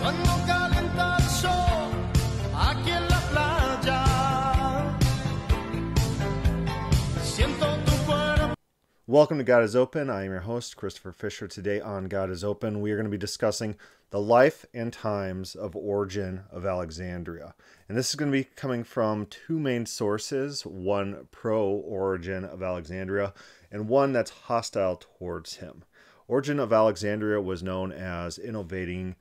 Cuando calienta el sol aquí en la playa, siento tu cuerpo. Welcome to God is Open. I am your host, Christopher Fisher. Today on God is Open, we are going to be discussing the life and times of Origen of Alexandria. And this is going to be coming from two main sources, one pro-Origen of Alexandria and one that's hostile towards him. Origen of Alexandria was known as innovating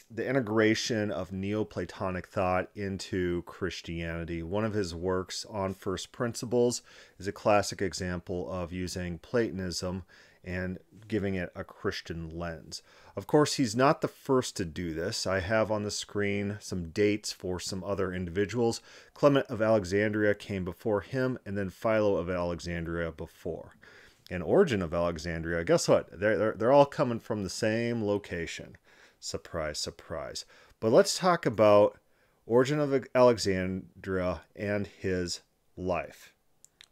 the integration of Neoplatonic thought into Christianity. One of his works on first principles is a classic example of using Platonism and giving it a Christian lens. Of course, he's not the first to do this. I have on the screen some dates for some other individuals. Clement of Alexandria came before him, and then Philo of Alexandria before. And Origen of Alexandria, guess what? They're all coming from the same location. Surprise, surprise. But let's talk about Origen of Alexandria and his life.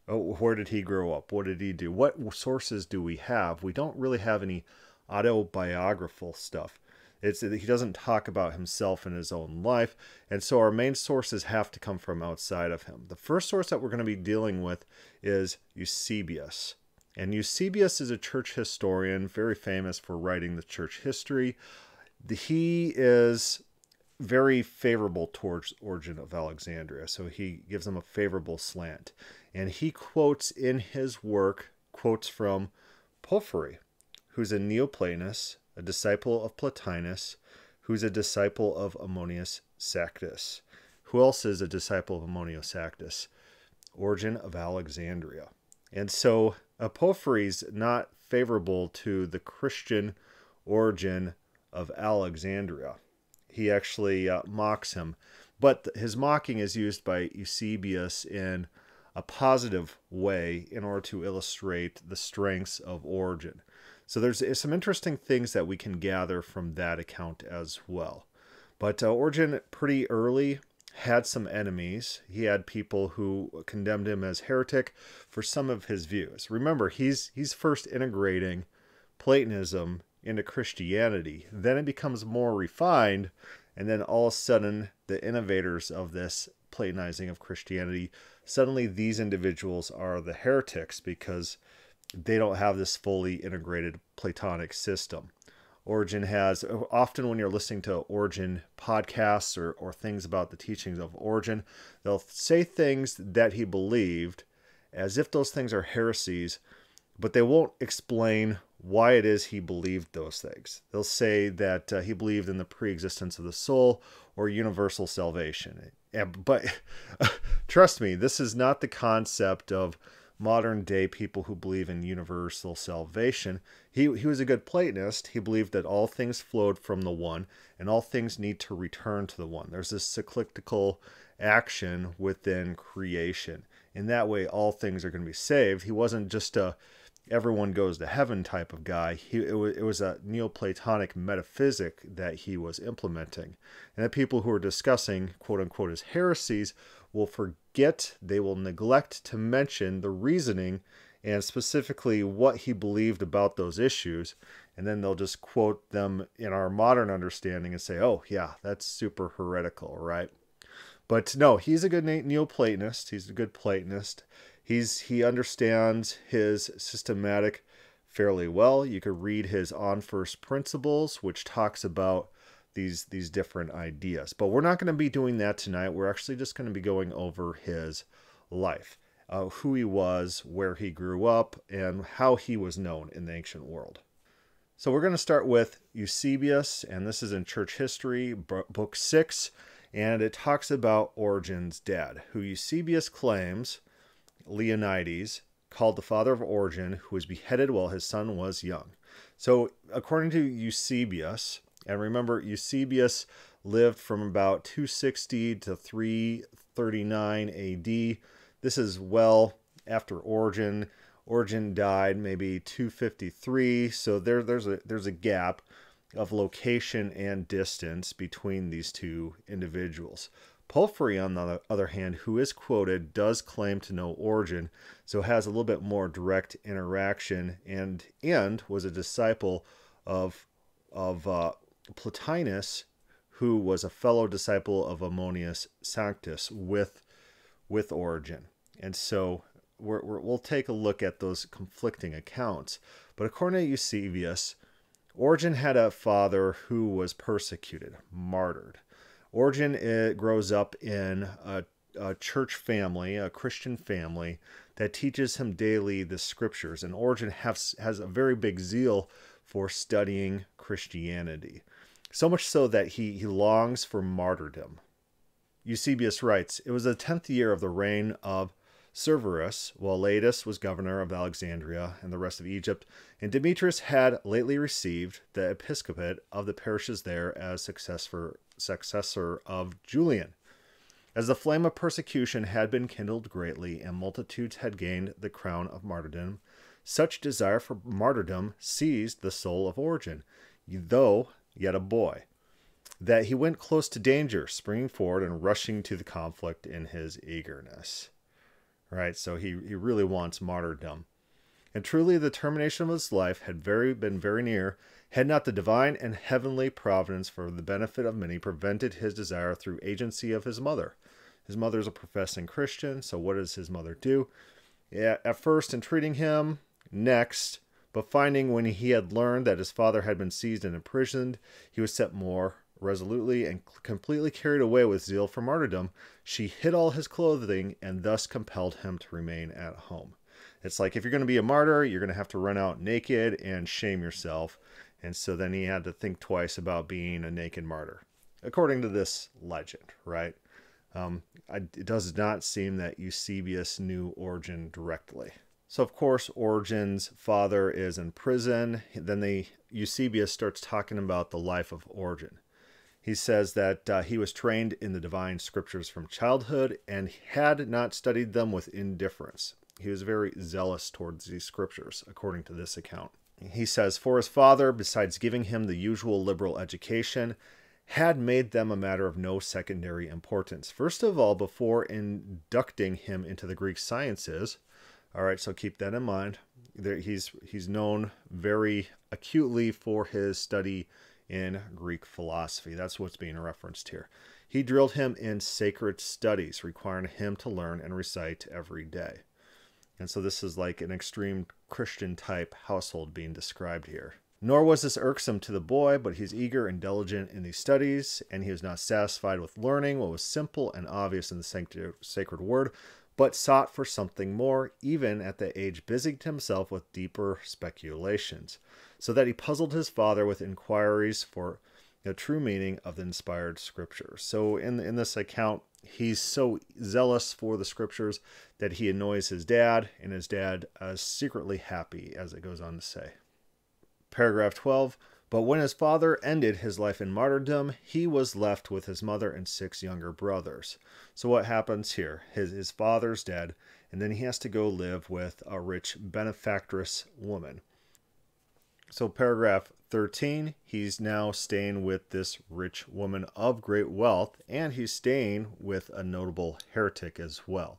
Oh, where did he grow up? What did he do? What sources do we have? We don't really have any autobiographical stuff. He doesn't talk about himself in his own life, and so our main sources have to come from outside of him. The first source that we're going to be dealing with is Eusebius. And Eusebius is a church historian, very famous for writing the church history. He is very favorable towards Origen of Alexandria, so he gives him a favorable slant. And he quotes in his work, quotes from Porphyry, who's a Neoplatonist, a disciple of Plotinus, who's a disciple of Ammonius Saccus. Who else is a disciple of Ammonius Saccus? Origen of Alexandria. And so Porphyry's not favorable to the Christian Origen of Alexandria. He actually mocks him, but his mocking is used by Eusebius in a positive way in order to illustrate the strengths of Origen. So there's some interesting things that we can gather from that account as well. But Origen pretty early had some enemies. He had people who condemned him as heretic for some of his views. Remember, he's first integrating Platonism into Christianity. Then it becomes more refined, and then all of a sudden the innovators of this Platonizing of Christianity, suddenly these individuals are the heretics because they don't have this fully integrated Platonic system. Origen has, often when you're listening to Origen podcasts or things about the teachings of Origen, they'll say things that he believed as if those things are heresies, but they won't explain why it is he believed those things. They'll say that he believed in the pre-existence of the soul or universal salvation. But trust me, this is not the concept of modern day people who believe in universal salvation. He was a good Platonist. He believed that all things flowed from the one and all things need to return to the one. There's this cyclical action within creation. In that way, all things are going to be saved. He wasn't just a everyone goes to heaven type of guy. It was a Neoplatonic metaphysic that he was implementing. And the people who are discussing, quote unquote, his heresies will forget, they will neglect to mention the reasoning and specifically what he believed about those issues. And then they'll just quote them in our modern understanding and say, oh yeah, that's super heretical, right? But no, he's a good Neoplatonist. He's a good Platonist. He understands his systematic fairly well. You could read his On First Principles, which talks about these different ideas. But we're not going to be doing that tonight. We're actually just going to be going over his life, who he was, where he grew up, and how he was known in the ancient world. So we're going to start with Eusebius, and this is in Church History, Book 6, and it talks about Origen's dad, who Eusebius claims Leonidas called the father of Origen, who was beheaded while his son was young. So according to Eusebius, and remember Eusebius lived from about 260 to 339 AD. This is well after Origen. Origen died maybe 253, so there's a gap of location and distance between these two individuals. Porphyry, on the other hand, who is quoted, does claim to know Origen, so has a little bit more direct interaction and was a disciple of Plotinus, who was a fellow disciple of Ammonius Sanctus with Origen. And so we'll take a look at those conflicting accounts. But according to Eusebius, Origen had a father who was persecuted, martyred. Origen grows up in a church family, a Christian family, that teaches him daily the scriptures. And Origen has a very big zeal for studying Christianity. So much so that he longs for martyrdom. Eusebius writes, "It was the 10th year of the reign of Severus, while Laetus was governor of Alexandria and the rest of Egypt, and Demetrius had lately received the episcopate of the parishes there as successor of Julian. As the flame of persecution had been kindled greatly, and multitudes had gained the crown of martyrdom, such desire for martyrdom seized the soul of Origen, though yet a boy, that he went close to danger, springing forward and rushing to the conflict in his eagerness." Right, so he really wants martyrdom. "And truly the termination of his life had been very near, had not the divine and heavenly providence for the benefit of many prevented his desire through agency of his mother." His mother is a professing Christian, so what does his mother do? At first entreating him, next, but finding when he had learned that his father had been seized and imprisoned, he was set more resolutely and completely carried away with zeal for martyrdom, she hid all his clothing and thus compelled him to remain at home. It's like, if you're going to be a martyr, you're going to have to run out naked and shame yourself. And so then he had to think twice about being a naked martyr, according to this legend, right? It does not seem that Eusebius knew Origen directly. So, of course, Origen's father is in prison. Then Eusebius starts talking about the life of Origen. He says that he was trained in the divine scriptures from childhood and had not studied them with indifference. He was very zealous towards these scriptures, according to this account. He says, "For his father, besides giving him the usual liberal education, had made them a matter of no secondary importance. First of all, before inducting him into the Greek sciences," all right, so keep that in mind. He's known very acutely for his study in Greek philosophy. That's what's being referenced here. "He drilled him in sacred studies, requiring him to learn and recite every day." And so this is like an extreme Christian type household being described here. "Nor was this irksome to the boy, but he's eager and diligent in these studies, and he was not satisfied with learning what was simple and obvious in the sacred word, but sought for something more, even at that age busied himself with deeper speculations, so that he puzzled his father with inquiries for the true meaning of the inspired scriptures." So in this account, he's so zealous for the scriptures that he annoys his dad, and his dad is secretly happy, as it goes on to say. Paragraph 12, "But when his father ended his life in martyrdom, he was left with his mother and 6 younger brothers." So what happens here? His father's dead, and then he has to go live with a rich benefactress woman. So paragraph 13, he's now staying with this rich woman of great wealth, and he's staying with a notable heretic as well.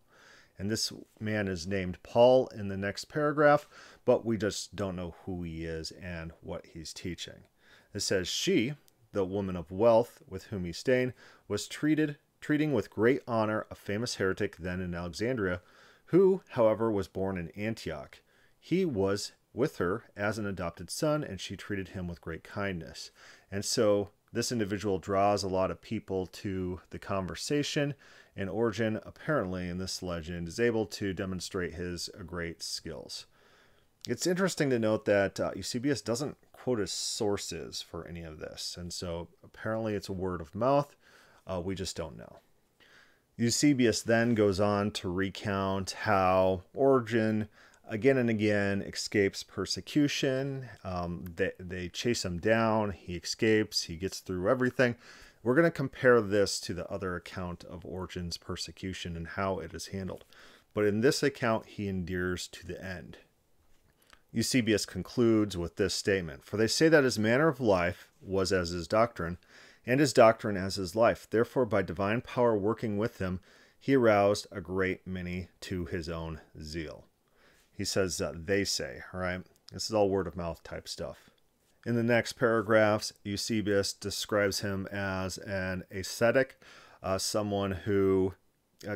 And this man is named Paul in the next paragraph, but we just don't know who he is and what he's teaching. It says, "She, the woman of wealth with whom he's staying, was treating with great honor a famous heretic then in Alexandria, who, however, was born in Antioch. He was with her as an adopted son, and she treated him with great kindness." And so this individual draws a lot of people to the conversation, and Origen, apparently in this legend, is able to demonstrate his great skills. It's interesting to note that Eusebius doesn't quote his sources for any of this, and so apparently it's a word of mouth. We just don't know. Eusebius then goes on to recount how Origen again and again escapes persecution. They chase him down. He escapes. He gets through everything. We're going to compare this to the other account of Origen's persecution and how it is handled. But in this account, he endures to the end. Eusebius concludes with this statement: "For they say that his manner of life was as his doctrine, and his doctrine as his life. Therefore, by divine power working with him, he aroused a great many to his own zeal." He says they say, all right? This is all word of mouth type stuff. In the next paragraphs, Eusebius describes him as an ascetic, someone who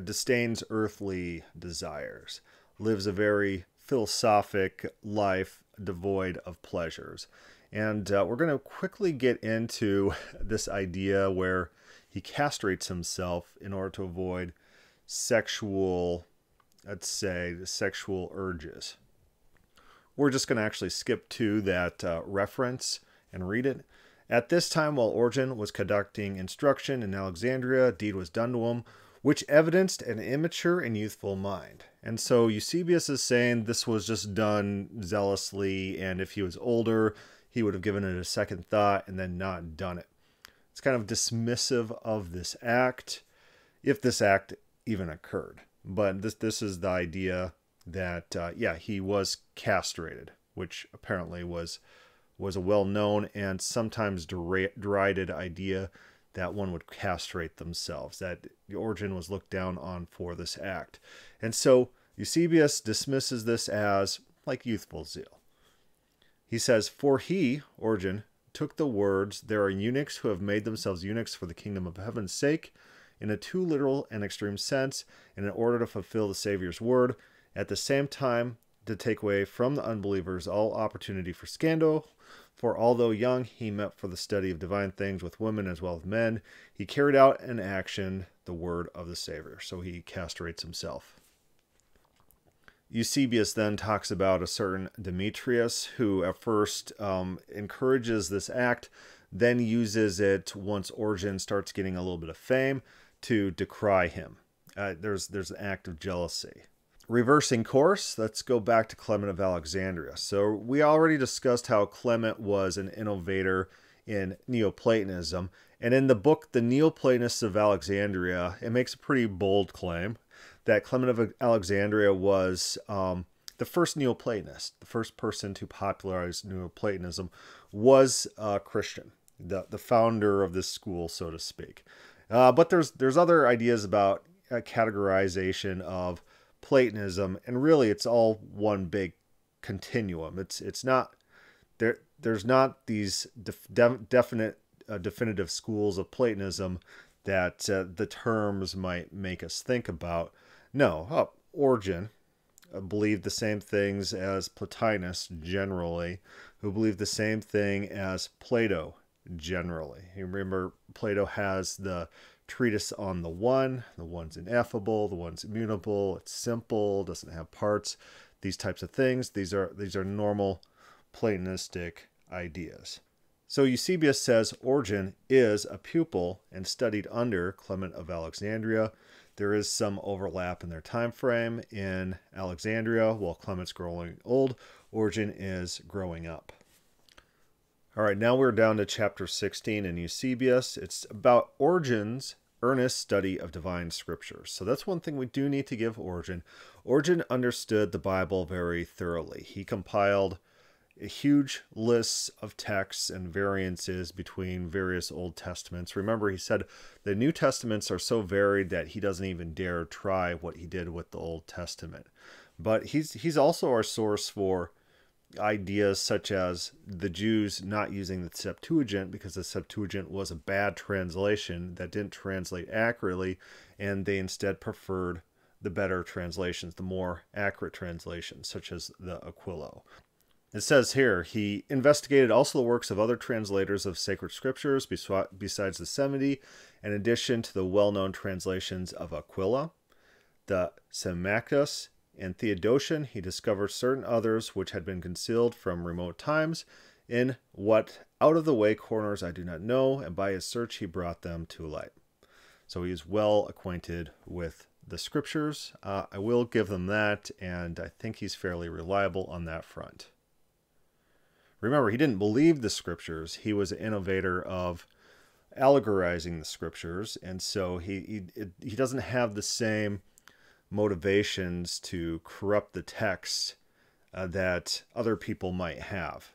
disdains earthly desires, lives a very philosophic life devoid of pleasures. And we're going to quickly get into this idea where he castrates himself in order to avoid sexual, let's say, sexual urges. We're just going to actually skip to that reference and read it. At this time, while Origen was conducting instruction in Alexandria, a deed was done to him, which evidenced an immature and youthful mind. And so Eusebius is saying this was just done zealously, and if he was older, he would have given it a second thought and then not done it. It's kind of dismissive of this act, if this act even occurred. But this is the idea that, he was castrated, which apparently was a well-known and sometimes derided idea that one would castrate themselves, that Origen was looked down on for this act. And so Eusebius dismisses this as like youthful zeal. He says, "For he, Origen, took the words, 'There are eunuchs who have made themselves eunuchs for the kingdom of heaven's sake,' in a too literal and extreme sense, and in order to fulfill the Savior's word, at the same time to take away from the unbelievers all opportunity for scandal. For although young, he met for the study of divine things with women as well as men. He carried out in action the word of the Savior." So he castrates himself. Eusebius then talks about a certain Demetrius who at first encourages this act, then uses it once Origen starts getting a little bit of fame to decry him. There's an act of jealousy. Reversing course, let's go back to Clement of Alexandria. So we already discussed how Clement was an innovator in Neoplatonism. And in the book, The Neoplatonists of Alexandria, it makes a pretty bold claim that Clement of Alexandria was the first Neoplatonist, the first person to popularize Neoplatonism, was a Christian, the founder of this school, so to speak. But there's other ideas about categorization of Platonism, and really it's all one big continuum. It's not there. There's not these definitive schools of Platonism that the terms might make us think about. No, Origen believed the same things as Plotinus generally, who believed the same thing as Plato generally. You remember Plato has the treatise on the one's ineffable, the one's immutable, it's simple, doesn't have parts, these types of things. These are normal Platonistic ideas. So Eusebius says Origen is a pupil and studied under Clement of Alexandria. There is some overlap in their time frame. In Alexandria, while Clement's growing old, Origen is growing up. All right, now we're down to chapter 16 in Eusebius. It's about Origen's earnest study of divine scriptures. So that's one thing we do need to give Origen. Origen understood the Bible very thoroughly. He compiled a huge list of texts and variances between various Old Testaments. Remember, he said the New Testaments are so varied that he doesn't even dare try what he did with the Old Testament. But he's also our source for ideas such as the Jews not using the Septuagint because the Septuagint was a bad translation that didn't translate accurately, and they instead preferred the better translations, the more accurate translations, such as the Aquilo. It says here, he investigated also the works of other translators of sacred scriptures besides the 70, in addition to the well-known translations of Aquila, the Symmachus, and Theodotion. He discovered certain others which had been concealed from remote times in what out-of-the-way corners I do not know, and by his search he brought them to light. So he is well acquainted with the scriptures. I will give them that, and I think he's fairly reliable on that front. Remember, he didn't believe the scriptures. He was an innovator of allegorizing the scriptures, and so he doesn't have the same motivations to corrupt the text that other people might have,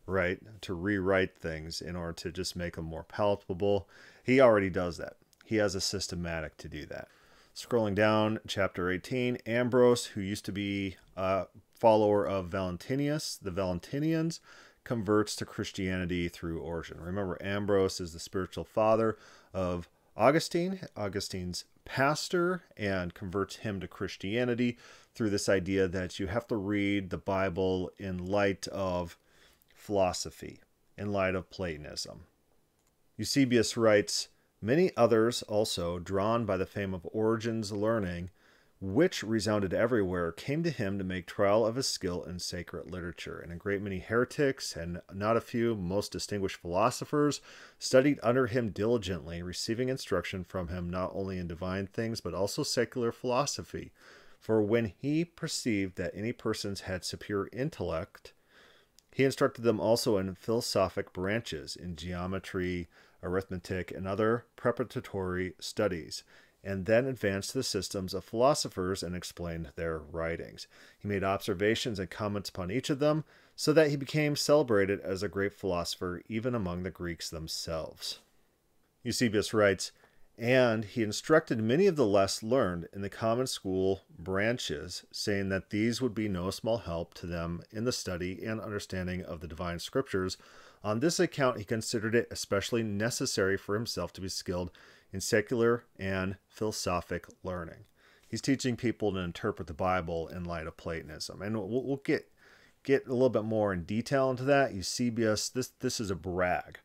right? To rewrite things in order to just make them more palatable. He already does that. He has a systematic to do that. Scrolling down, chapter 18, Ambrose, who used to be a follower of Valentinius, the Valentinians, converts to Christianity through Origen. Remember, Ambrose is the spiritual father of Augustine, Augustine's pastor, and converts him to Christianity through this idea that you have to read the Bible in light of philosophy, in light of Platonism. Eusebius writes, many others also, drawn by the fame of Origen's learning, which resounded everywhere, came to him to make trial of his skill in sacred literature. And a great many heretics, and not a few most distinguished philosophers, studied under him diligently, receiving instruction from him not only in divine things, but also secular philosophy. For when he perceived that any persons had superior intellect, he instructed them also in philosophic branches, in geometry, arithmetic, and other preparatory studies, and then advanced to the systems of philosophers and explained their writings. He made observations and comments upon each of them, so that he became celebrated as a great philosopher even among the Greeks themselves. Eusebius writes, and he instructed many of the less learned in the common school branches, saying that these would be no small help to them in the study and understanding of the divine scriptures. On this account, he considered it especially necessary for himself to be skilled in secular and philosophic learning. He's teaching people to interpret the Bible in light of Platonism. And we'll get a little bit more in detail into that. Eusebius, this is a brag.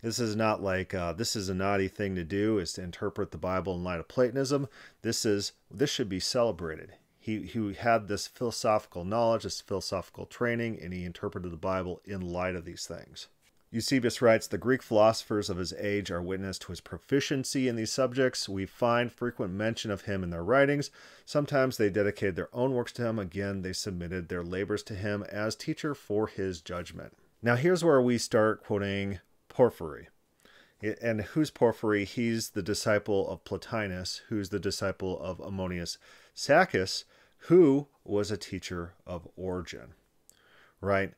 This is not like, this is a naughty thing to do, is to interpret the Bible in light of Platonism. This should be celebrated. He had this philosophical knowledge, this philosophical training, and he interpreted the Bible in light of these things. Eusebius writes, the Greek philosophers of his age are witness to his proficiency in these subjects. We find frequent mention of him in their writings. Sometimes they dedicated their own works to him. Again, they submitted their labors to him as teacher for his judgment. Now here's where we start quoting Porphyry. And who's Porphyry? He's the disciple of Plotinus, who's the disciple of Ammonius Saccas, who was a teacher of Origen, right?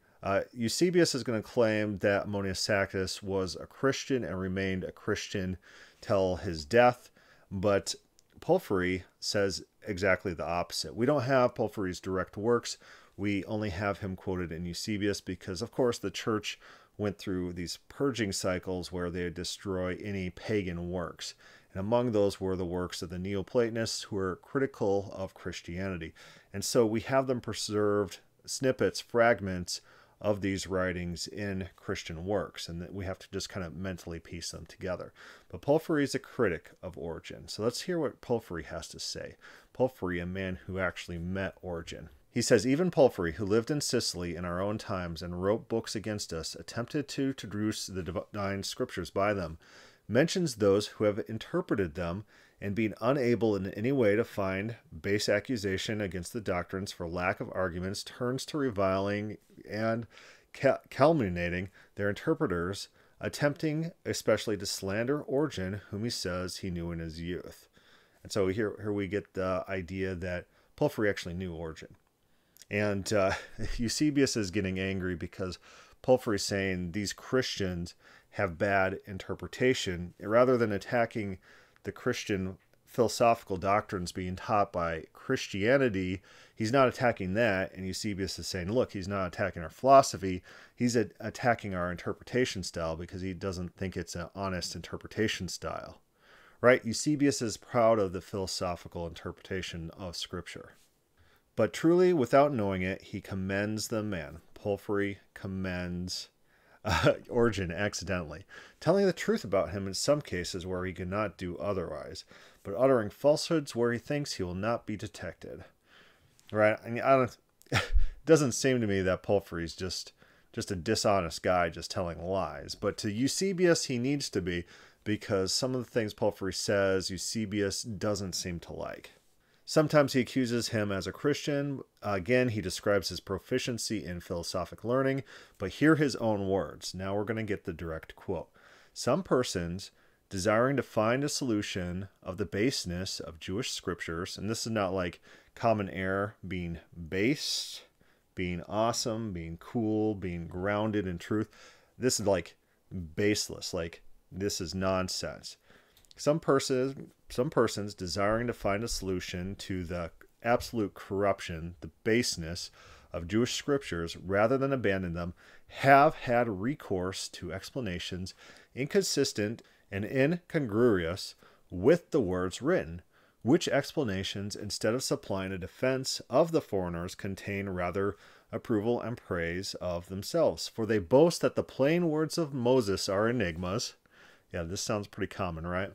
Eusebius is going to claim that Ammonius Saccas was a Christian and remained a Christian till his death, but Porphyry says exactly the opposite. We don't have Porphyry's direct works. We only have him quoted in Eusebius because, of course, the church went through these purging cycles where they would destroy any pagan works. And among those were the works of the Neoplatonists, who were critical of Christianity. And so we have them preserved, snippets, fragments of these writings in Christian works, and that we have to just kind of mentally piece them together. But Porphyry is a critic of Origen. So let's hear what Porphyry has to say. Porphyry, a man who actually met Origen. He says, even Porphyry, who lived in Sicily in our own times and wrote books against us, attempted to traduce the divine scriptures by them, mentions those who have interpreted them, and being unable in any way to find base accusation against the doctrines for lack of arguments, turns to reviling and calumniating their interpreters, attempting especially to slander Origen, whom he says he knew in his youth. And so here we get the idea that Porphyry actually knew Origen. And Eusebius is getting angry because Porphyry is saying these Christians have bad interpretation. Rather than attacking the Christian philosophical doctrines being taught by Christianity, he's not attacking that. And Eusebius is saying, look, he's not attacking our philosophy. He's attacking our interpretation style because he doesn't think it's an honest interpretation style. Right? Eusebius is proud of the philosophical interpretation of Scripture. But truly, without knowing it, he commends the man. Porphyry commends Origen accidentally, telling the truth about him in some cases where he could not do otherwise, but uttering falsehoods where he thinks he will not be detected. Right? I mean, it doesn't seem to me that Porphyry is just a dishonest guy just telling lies. But to Eusebius, he needs to be, because some of the things Porphyry says, Eusebius doesn't seem to like. Sometimes he accuses him as a Christian. Again, he describes his proficiency in philosophic learning, but hear his own words. Now we're going to get the direct quote. Some persons, desiring to find a solution of the baseness of Jewish scriptures, and this is not like common air being base, being awesome, being cool, being grounded in truth. This is like baseless, like this is nonsense. Some persons desiring to find a solution to the absolute corruption, the baseness of Jewish scriptures rather than abandon them have had recourse to explanations inconsistent and incongruous with the words written, which explanations, instead of supplying a defense of the foreigners, contain rather approval and praise of themselves. For they boast that the plain words of Moses are enigmas. Yeah, this sounds pretty common, right?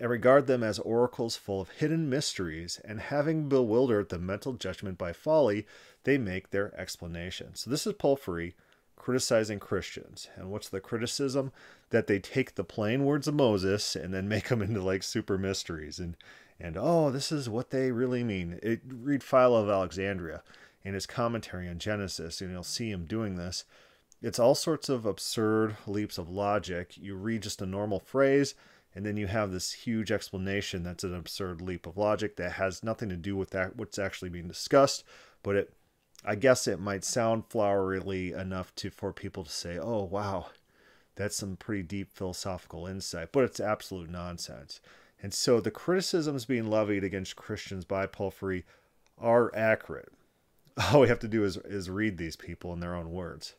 And regard them as oracles full of hidden mysteries, and having bewildered the mental judgment by folly, they make their explanation. So this is Porphyry criticizing Christians. And what's the criticism? That they take the plain words of Moses and then make them into like super mysteries. And oh, this is what they really mean. Read Philo of Alexandria in his commentary on Genesis, and you'll see him doing this. It's all sorts of absurd leaps of logic. You read just a normal phrase, and then you have this huge explanation that's an absurd leap of logic that has nothing to do with that what's actually being discussed. But I guess it might sound flowery enough for people to say, oh, wow, that's some pretty deep philosophical insight. But it's absolute nonsense. And so the criticisms being levied against Christians by Porphyry are accurate. All we have to do is read these people in their own words.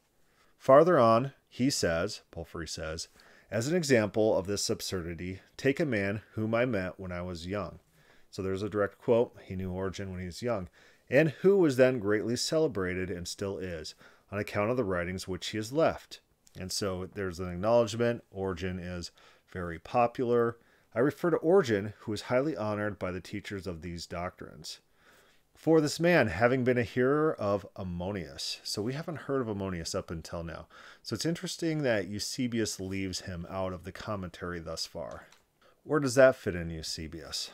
Farther on, he says, Porphyry says, as an example of this absurdity, take a man whom I met when I was young. So there's a direct quote. He knew Origen when he was young, and who was then greatly celebrated and still is, on account of the writings which he has left. And so there's an acknowledgement. Origen is very popular. I refer to Origen, who is highly honored by the teachers of these doctrines. For this man, having been a hearer of Ammonius. So we haven't heard of Ammonius up until now. So it's interesting that Eusebius leaves him out of the commentary thus far. Where does that fit in Eusebius?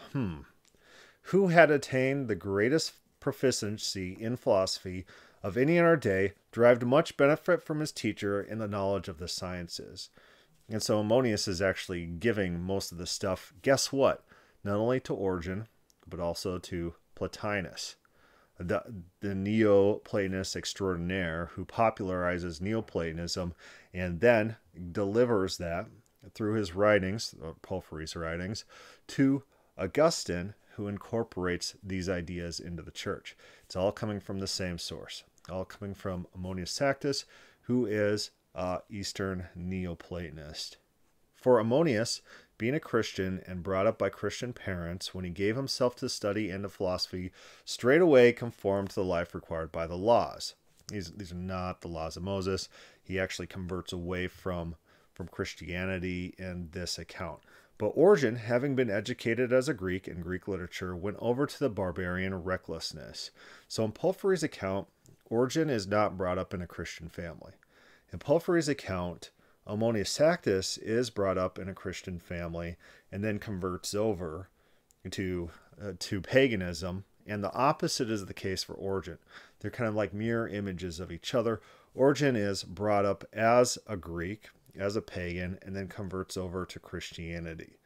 Who had attained the greatest proficiency in philosophy of any in our day, derived much benefit from his teacher in the knowledge of the sciences. And so Ammonius is actually giving most of the stuff, guess what? Not only to Origen, but also to Plotinus, the Neoplatonist extraordinaire who popularizes Neoplatonism and then delivers that through his writings, Porphyry's writings, to Augustine, who incorporates these ideas into the church. It's all coming from the same source, all coming from Ammonius Sanctus, who is an Eastern Neoplatonist. For Ammonius, being a Christian and brought up by Christian parents, when he gave himself to study and to philosophy, straightway conformed to the life required by the laws. These are not the laws of Moses. He actually converts away from Christianity in this account. But Origen, having been educated as a Greek in Greek literature, went over to the barbarian recklessness. So in Porphyry's account, Origen is not brought up in a Christian family. In Porphyry's account, Ammonius Sanctus is brought up in a Christian family and then converts over to paganism, and the opposite is the case for Origen. They're kind of like mirror images of each other. Origen is brought up as a Greek, as a pagan, and then converts over to Christianity.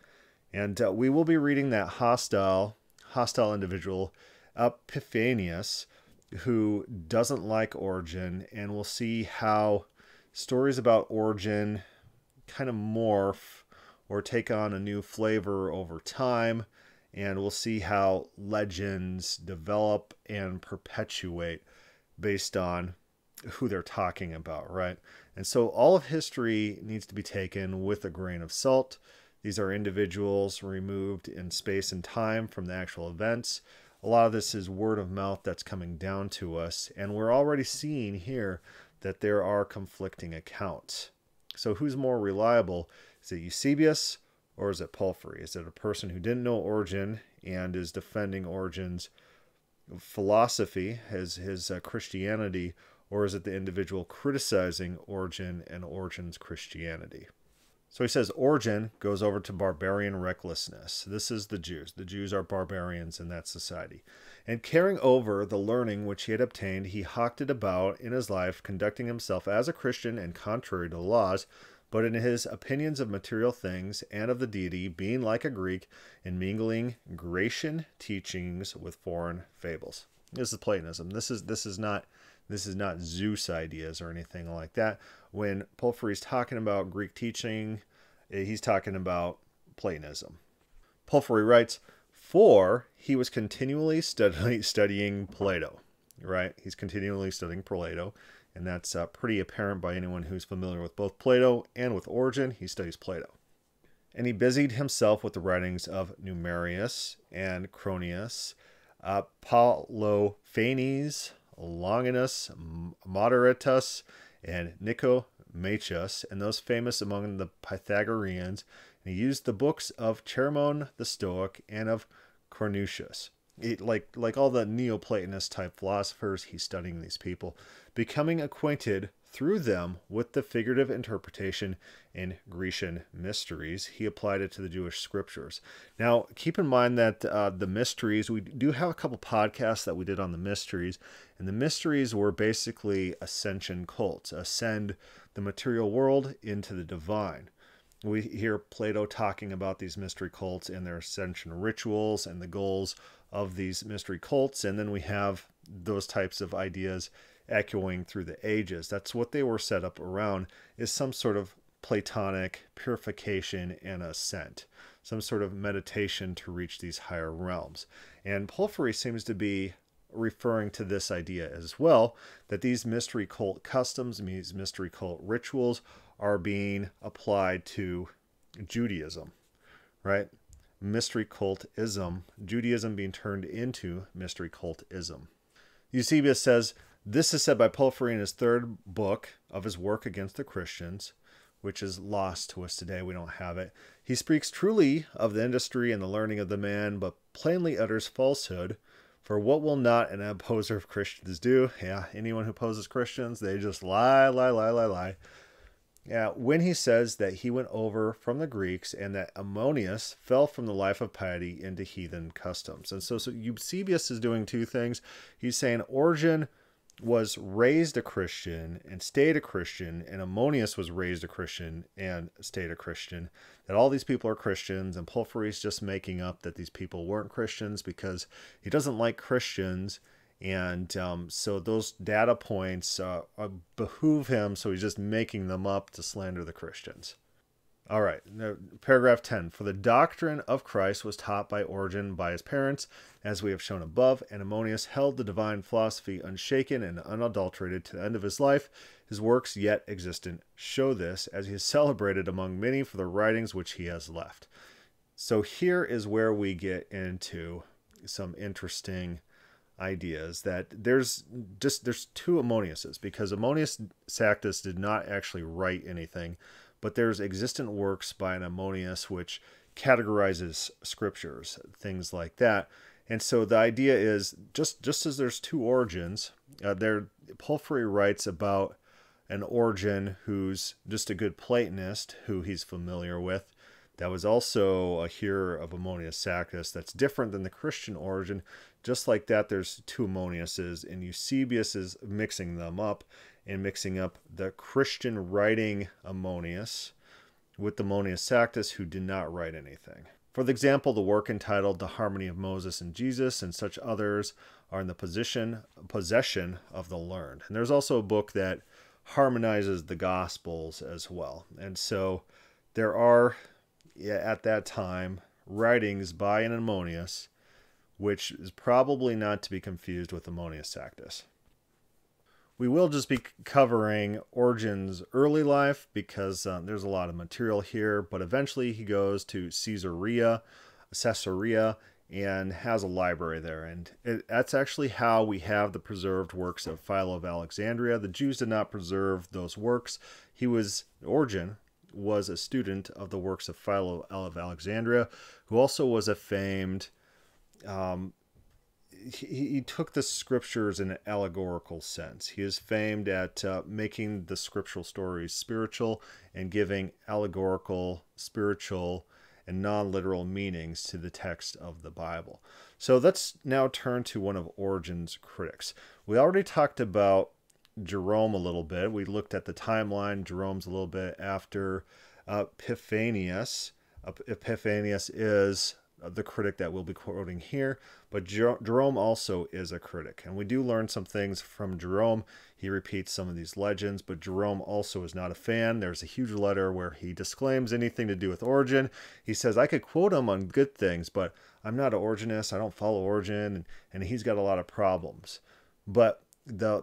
And we will be reading that hostile individual, Epiphanius, who doesn't like Origen, and we'll see how stories about Origen kind of morph or take on a new flavor over time, and we'll see how legends develop and perpetuate based on who they're talking about, right? And so all of history needs to be taken with a grain of salt. These are individuals removed in space and time from the actual events. A lot of this is word of mouth that's coming down to us, and we're already seeing here that there are conflicting accounts. So who's more reliable? Is it Eusebius or is it Porphyry? Is it a person who didn't know Origen and is defending Origen's philosophy, his Christianity, or is it the individual criticizing Origen and Origen's Christianity? So he says Origen goes over to barbarian recklessness. This is the Jews. The Jews are barbarians in that society. And carrying over the learning which he had obtained, he hawked it about in his life, conducting himself as a Christian and contrary to the laws, but in his opinions of material things and of the deity, being like a Greek, and mingling Grecian teachings with foreign fables. This is Platonism. This is not Zeus ideas or anything like that. When Porphyry's talking about Greek teaching, he's talking about Platonism. Porphyry writes, for he was continually studying Plato. right? He's continually studying Plato, and that's pretty apparent by anyone who's familiar with both Plato and with Origen. He studies Plato. And he busied himself with the writings of Numerius and Cronius, Polyphanes, Longinus, Moderatus, and Nicomachus, and those famous among the Pythagoreans. And he used the books of Chaeremon the Stoic and of Cornucius. Like all the Neoplatonist type philosophers, he's studying these people, becoming acquainted through them with the figurative interpretation in Grecian mysteries. He applied it to the Jewish scriptures. Now, keep in mind that the mysteries, we do have a couple podcasts that we did on the mysteries, and the mysteries were basically ascension cults, ascend the material world into the divine. We hear Plato talking about these mystery cults and their ascension rituals and the goals of these mystery cults, and then we have those types of ideas echoing through the ages. That's what they were set up around, is some sort of Platonic purification and ascent, some sort of meditation to reach these higher realms. And Porphyry seems to be referring to this idea as well, that these mystery cult customs, these mystery cult rituals are being applied to Judaism, right? Mystery cultism, Judaism being turned into mystery cultism. Eusebius says, this is said by Porphyry in his third book of his work against the Christians, which is lost to us today. We don't have it. He speaks truly of the industry and the learning of the man, but plainly utters falsehood. For what will not an opposer of Christians do? Yeah, anyone who opposes Christians, they just lie. Yeah, when he says that he went over from the Greeks and that Ammonius fell from the life of piety into heathen customs. And so Eusebius is doing two things. He's saying Origen was raised a Christian and stayed a Christian, and Ammonius was raised a Christian and stayed a Christian, that all these people are Christians, and Porphyry's just making up that these people weren't Christians because he doesn't like Christians, and so those data points behoove him, so he's just making them up to slander the Christians. All right, now, paragraph 10. For the doctrine of Christ was taught by Origen by his parents, as we have shown above, and Ammonius held the divine philosophy unshaken and unadulterated to the end of his life. His works yet existent show this, as he is celebrated among many for the writings which he has left. So here is where we get into some interesting ideas, that there's two Ammoniuses, because Ammonius Sanctus did not actually write anything, but there's existent works by an Ammonius which categorizes scriptures, things like that. And so the idea is, just as there's two Origins, Porphyry writes about an Origen who's just a good Platonist, who he's familiar with, that was also a hearer of Ammonius Sanctus, that's different than the Christian Origen. Just like that, there's two Ammoniuses, and Eusebius is mixing them up, and mixing up the Christian writing Ammonius with the Ammonius Sanctus, who did not write anything. For example, the work entitled The Harmony of Moses and Jesus and such others are in the possession of the learned. And there's also a book that harmonizes the Gospels as well. And so there are, at that time, writings by an Ammonius, which is probably not to be confused with Ammonius Sanctus. We will just be covering Origen's early life because there's a lot of material here, but eventually he goes to Caesarea, and has a library there. And that's actually how we have the preserved works of Philo of Alexandria. The Jews did not preserve those works. Origen was a student of the works of Philo of Alexandria, who also was a famed he took the scriptures in an allegorical sense. He is famed at making the scriptural stories spiritual and giving allegorical, spiritual, and non-literal meanings to the text of the Bible. So let's now turn to one of Origen's critics. We already talked about Jerome a little bit. We looked at the timeline. Jerome's a little bit after Epiphanius. Epiphanius is the critic that we'll be quoting here, but Jerome also is a critic, and we do learn some things from Jerome. He repeats some of these legends, but Jerome also is not a fan. There's a huge letter where he disclaims anything to do with Origen. He says, I could quote him on good things, but I'm not an Origenist. I don't follow Origen, and he's got a lot of problems. But the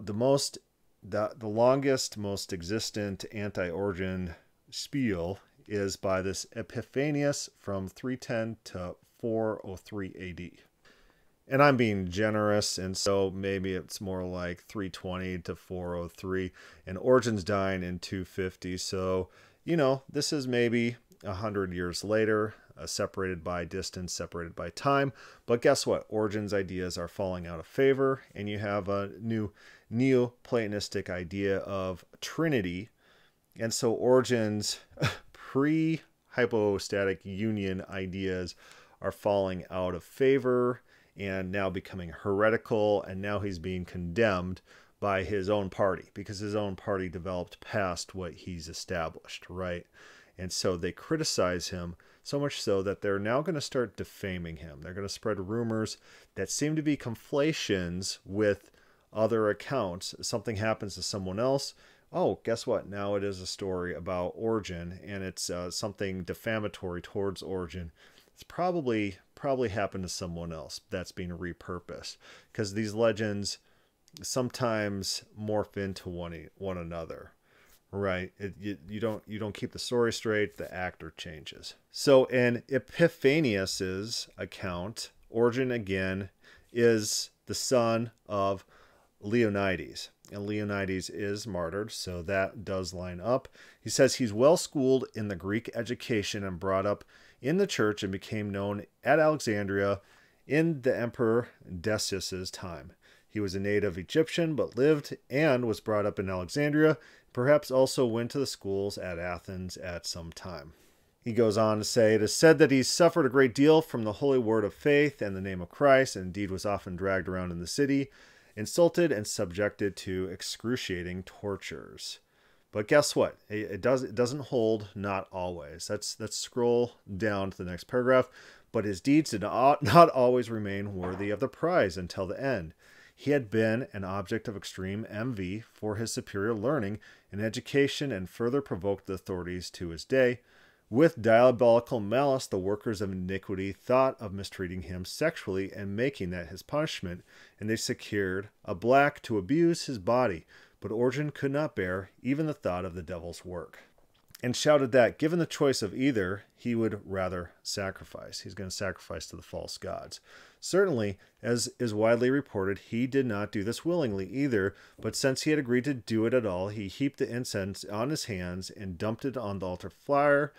longest, most existent anti-Origen spiel is by this Epiphanius from 310 to 403 AD. And I'm being generous, and so maybe it's more like 320 to 403, and Origen's dying in 250. So, this is maybe 100 years later, separated by distance, separated by time. But guess what? Origen's ideas are falling out of favor, and you have a new Neoplatonistic idea of Trinity. And so Origen's pre-hypostatic union ideas are falling out of favor and now becoming heretical, and now he's being condemned by his own party because his own party developed past what he's established, right? And so they criticize him so much so that they're now going to start defaming him. They're going to spread rumors that seem to be conflations with other accounts. Something happens to someone else. Oh, guess what? Now it is a story about Origen, and it's something defamatory towards Origen. It's probably happened to someone else that's being repurposed, because these legends sometimes morph into one another, right? You don't keep the story straight, the actor changes. So in Epiphanius's account, Origen again is the son of Leonides, and Leonides is martyred, so that does line up. He says he's well schooled in the Greek education and brought up in the church and became known at Alexandria in the Emperor Decius's time. He was a native Egyptian, but lived and was brought up in Alexandria, perhaps also went to the schools at Athens at some time. He goes on to say, it is said that he suffered a great deal from the holy word of faith and the name of Christ, and indeed was often dragged around in the city, insulted and subjected to excruciating tortures. But guess what? It doesn't hold, not always. Let's scroll down to the next paragraph. But his deeds did not always remain worthy of the prize until the end. He had been an object of extreme envy for his superior learning and education, and further provoked the authorities to his day. With diabolical malice, the workers of iniquity thought of mistreating him sexually and making that his punishment, and they secured a black to abuse his body. But Origen could not bear even the thought of the devil's work, and shouted that, given the choice of either, he would rather sacrifice. He's going to sacrifice to the false gods. Certainly, as is widely reported, he did not do this willingly either, but since he had agreed to do it at all, he heaped the incense on his hands and dumped it on the altar fire.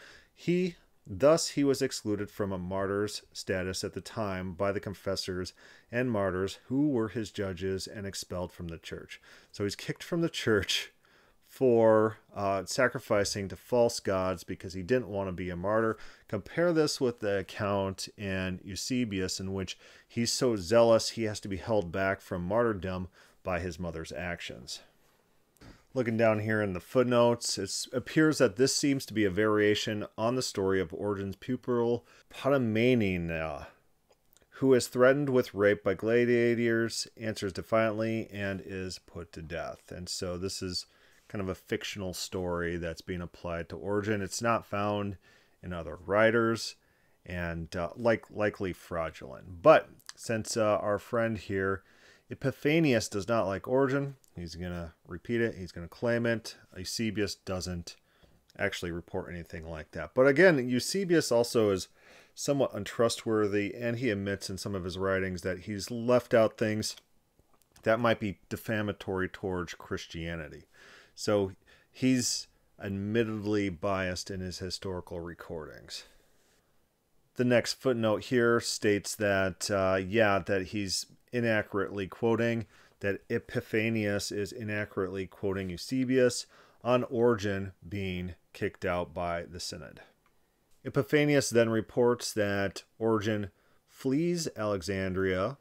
Thus he was excluded from a martyr's status at the time by the confessors and martyrs who were his judges, and expelled from the church. So he's kicked from the church for sacrificing to false gods because he didn't want to be a martyr. Compare this with the account in Eusebius, in which he's so zealous he has to be held back from martyrdom by his mother's actions. Looking down here in the footnotes, it appears that this seems to be a variation on the story of Origen's pupil Potamania, who is threatened with rape by gladiators, answers defiantly, and is put to death. And so this is kind of a fictional story that's being applied to Origen. It's not found in other writers, and likely fraudulent. But since our friend here, Epiphanius, does not like Origen, he's going to repeat it. He's going to claim it. Eusebius doesn't actually report anything like that. But again, Eusebius also is somewhat untrustworthy, and he admits in some of his writings that he's left out things that might be defamatory towards Christianity. So he's admittedly biased in his historical recordings. The next footnote here states that, that he's inaccurately quoting, that Epiphanius is inaccurately quoting Eusebius on Origen being kicked out by the synod. Epiphanius then reports that Origen flees Alexandria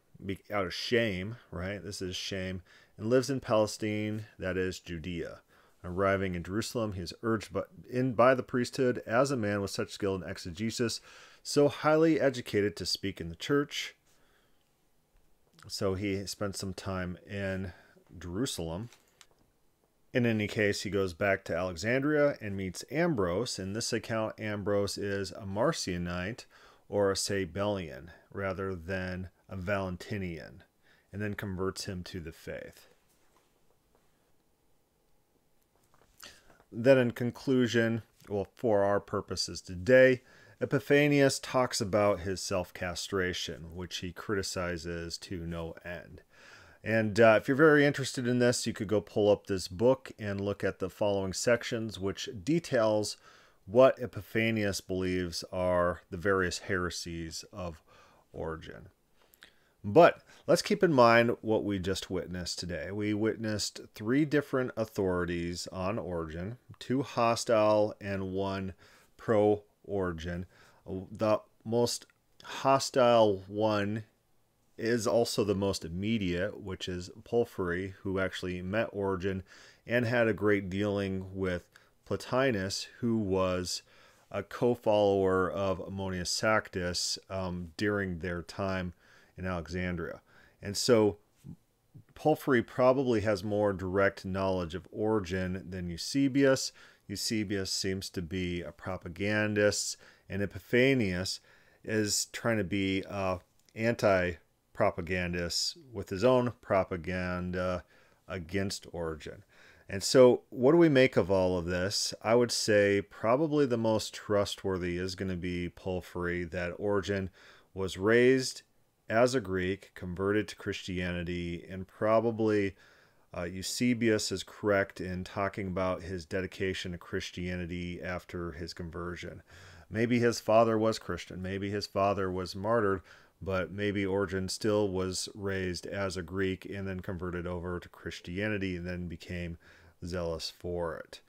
out of shame, right? This is shame, and lives in Palestine, that is Judea. Arriving in Jerusalem, he is urged by the priesthood as a man with such skill in exegesis, so highly educated, to speak in the church. So he spent some time in Jerusalem. In any case, he goes back to Alexandria and meets Ambrose. In this account, Ambrose is a Marcionite or a Sabellian rather than a Valentinian. and then converts him to the faith. Then in conclusion, well, for our purposes today, Epiphanius talks about his self-castration, which he criticizes to no end. And if you're very interested in this, you could go pull up this book and look at the following sections, which details what Epiphanius believes are the various heresies of Origen. But let's keep in mind what we just witnessed today. We witnessed 3 different authorities on Origen, 2 hostile and 1 pro-Origen. The most hostile one is also the most immediate, which is Porphyry, who actually met Origen and had a great dealing with Plotinus, who was a co-follower of Ammonius Sanctus during their time in Alexandria. And so Porphyry probably has more direct knowledge of Origen than Eusebius. Eusebius seems to be a propagandist, and Epiphanius is trying to be anti-propagandist with his own propaganda against Origen. And so what do we make of all of this? I would say probably the most trustworthy is going to be Porphyry, that Origen was raised as a Greek, converted to Christianity, and probably Eusebius is correct in talking about his dedication to Christianity after his conversion. Maybe his father was Christian, maybe his father was martyred, but maybe Origen still was raised as a Greek and then converted over to Christianity and then became zealous for it.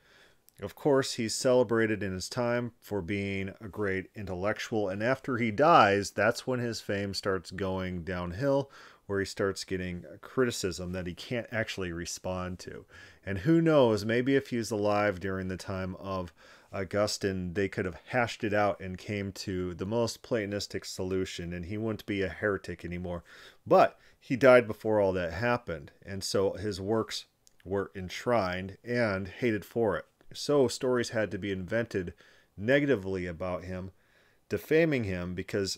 Of course, he's celebrated in his time for being a great intellectual, and after he dies, that's when his fame starts going downhill, where he starts getting criticism that he can't actually respond to. And who knows, maybe if he was alive during the time of Augustine, they could have hashed it out and came to the most Platonistic solution, and he wouldn't be a heretic anymore. But he died before all that happened, and so his works were enshrined and hated for it. So stories had to be invented negatively about him, defaming him, because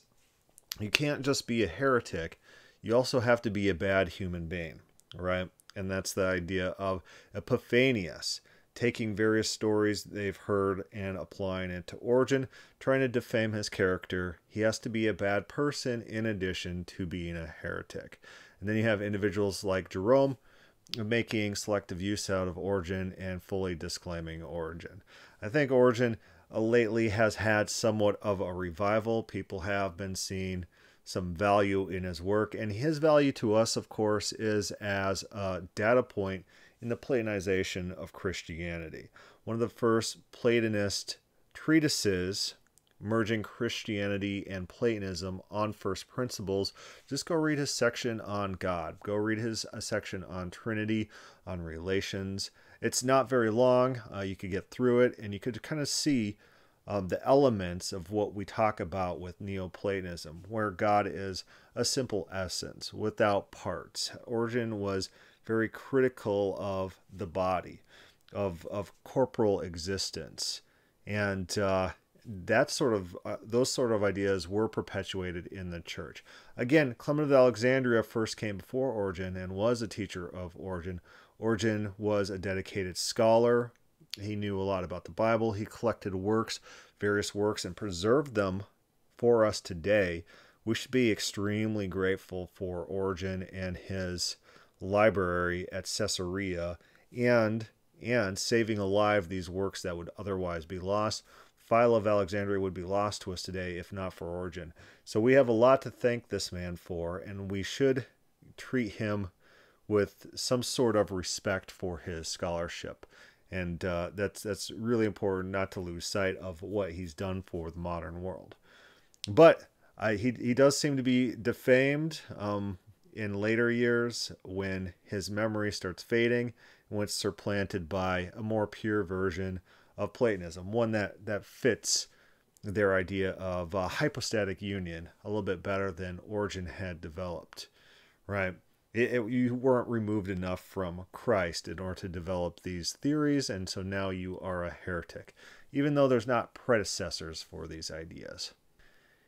you can't just be a heretic. You also have to be a bad human being, right? And that's the idea of Epiphanius, taking various stories they've heard and applying it to Origen, trying to defame his character. He has to be a bad person in addition to being a heretic. And then you have individuals like Jerome, making selective use out of Origen and fully disclaiming Origen. I think Origen lately has had somewhat of a revival. People have been seeing some value in his work, and his value to us, of course, is as a data point in the Platonization of Christianity. One of the first Platonist treatises merging Christianity and Platonism on first principles. Just go read his section on God. Go read his section on Trinity, on relations. It's not very long. You could get through it, and you could kind of see the elements of what we talk about with Neoplatonism, where God is a simple essence without parts. Origen was very critical of the body, of corporal existence, and that sort of those sort of ideas were perpetuated in the church. Again, Clement of Alexandria first came before Origen and was a teacher of Origen. Origen was a dedicated scholar. He knew a lot about the Bible. He collected various works, and preserved them for us today. We should be extremely grateful for Origen and his library at Caesarea, and saving alive these works that would otherwise be lost. Philo of Alexandria would be lost to us today if not for Origen. So we have a lot to thank this man for, and we should treat him with some sort of respect for his scholarship. And that's really important, not to lose sight of what he's done for the modern world. But he does seem to be defamed in later years when his memory starts fading and when it's supplanted by a more pure version of Platonism, one that fits their idea of hypostatic union a little bit better than Origen had developed, right? You weren't removed enough from Christ in order to develop these theories, and so now you are a heretic, even though there's not predecessors for these ideas.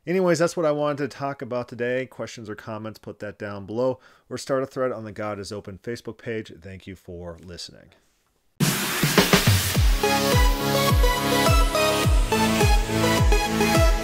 Anyways, that's what I wanted to talk about today. Questions or comments, put that down below or start a thread on the God is Open Facebook page. Thank you for listening. Thank you.